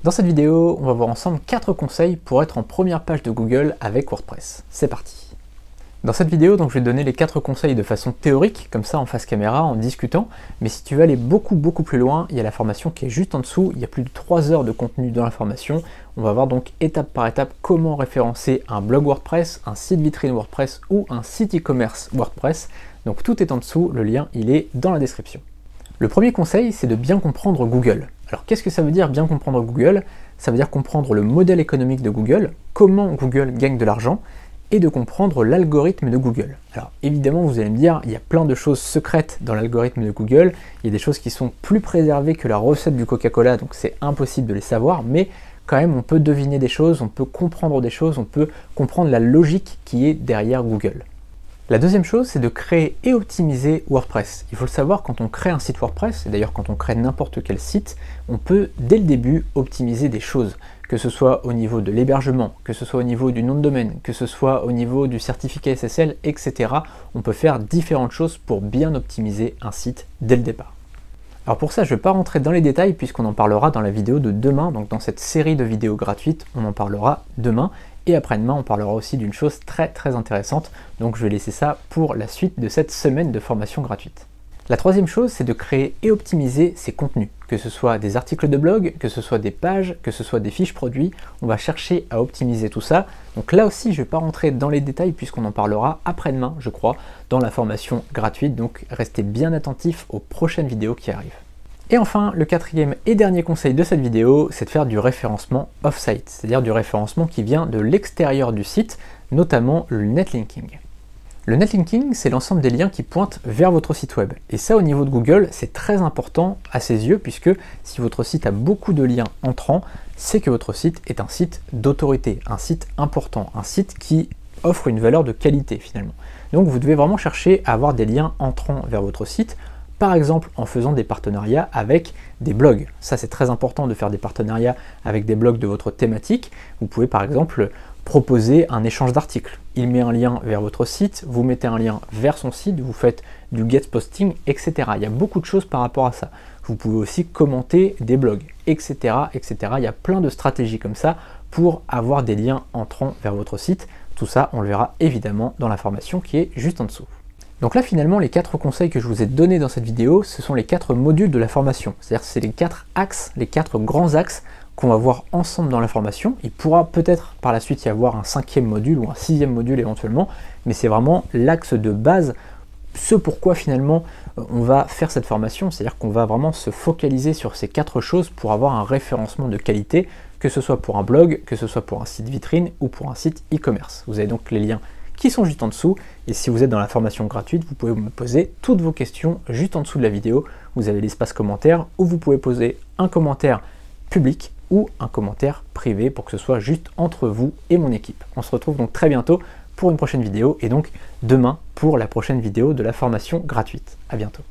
Dans cette vidéo, on va voir ensemble 4 conseils pour être en première page de Google avec WordPress. C'est parti! Dans cette vidéo, donc, je vais te donner les 4 conseils de façon théorique, comme ça en face caméra, en discutant, mais si tu veux aller beaucoup plus loin, il y a la formation qui est juste en dessous, il y a plus de 3 heures de contenu dans la formation. On va voir donc étape par étape comment référencer un blog WordPress, un site vitrine WordPress ou un site e-commerce WordPress. Donc tout est en dessous, le lien il est dans la description. Le premier conseil, c'est de bien comprendre Google. Alors qu'est-ce que ça veut dire bien comprendre Google? Ça veut dire comprendre le modèle économique de Google, comment Google gagne de l'argent, et de comprendre l'algorithme de Google. Alors évidemment, vous allez me dire, il y a plein de choses secrètes dans l'algorithme de Google, il y a des choses qui sont plus préservées que la recette du Coca-Cola, donc c'est impossible de les savoir, mais quand même on peut deviner des choses, on peut comprendre des choses, on peut comprendre la logique qui est derrière Google. La deuxième chose, c'est de créer et optimiser WordPress. Il faut le savoir, quand on crée un site WordPress, et d'ailleurs quand on crée n'importe quel site, on peut dès le début optimiser des choses, que ce soit au niveau de l'hébergement, que ce soit au niveau du nom de domaine, que ce soit au niveau du certificat SSL, etc. On peut faire différentes choses pour bien optimiser un site dès le départ. Alors pour ça, je ne vais pas rentrer dans les détails puisqu'on en parlera dans la vidéo de demain, donc dans cette série de vidéos gratuites, on en parlera demain. Et après-demain, on parlera aussi d'une chose très intéressante, donc je vais laisser ça pour la suite de cette semaine de formation gratuite. La troisième chose, c'est de créer et optimiser ses contenus, que ce soit des articles de blog, que ce soit des pages, que ce soit des fiches produits, on va chercher à optimiser tout ça. Donc là aussi, je ne vais pas rentrer dans les détails puisqu'on en parlera après-demain, je crois, dans la formation gratuite, donc restez bien attentifs aux prochaines vidéos qui arrivent. Et enfin, le quatrième et dernier conseil de cette vidéo, c'est de faire du référencement off-site, c'est-à-dire du référencement qui vient de l'extérieur du site, notamment le netlinking. Le netlinking, c'est l'ensemble des liens qui pointent vers votre site web. Et ça, au niveau de Google, c'est très important à ses yeux, puisque si votre site a beaucoup de liens entrants, c'est que votre site est un site d'autorité, un site important, un site qui offre une valeur de qualité finalement. Donc vous devez vraiment chercher à avoir des liens entrants vers votre site, par exemple en faisant des partenariats avec des blogs. Ça, c'est très important de faire des partenariats avec des blogs de votre thématique. Vous pouvez par exemple proposer un échange d'articles. Il met un lien vers votre site, vous mettez un lien vers son site, vous faites du guest posting, etc. Il y a beaucoup de choses par rapport à ça. Vous pouvez aussi commenter des blogs, etc., etc. Il y a plein de stratégies comme ça pour avoir des liens entrants vers votre site. Tout ça, on le verra évidemment dans la formation qui est juste en dessous. Donc là, finalement, les 4 conseils que je vous ai donnés dans cette vidéo, ce sont les 4 modules de la formation. C'est-à-dire c'est les 4 axes, les 4 grands axes qu'on va voir ensemble dans la formation. Il pourra peut-être par la suite y avoir un 5e module ou un 6e module éventuellement, mais c'est vraiment l'axe de base, ce pourquoi finalement on va faire cette formation, c'est-à-dire qu'on va vraiment se focaliser sur ces 4 choses pour avoir un référencement de qualité, que ce soit pour un blog, que ce soit pour un site vitrine ou pour un site e-commerce. Vous avez donc les liens qui sont juste en dessous, et si vous êtes dans la formation gratuite, vous pouvez me poser toutes vos questions juste en dessous de la vidéo. Vous avez l'espace commentaire où vous pouvez poser un commentaire public ou un commentaire privé pour que ce soit juste entre vous et mon équipe. On se retrouve donc très bientôt pour une prochaine vidéo et donc demain pour la prochaine vidéo de la formation gratuite. À bientôt.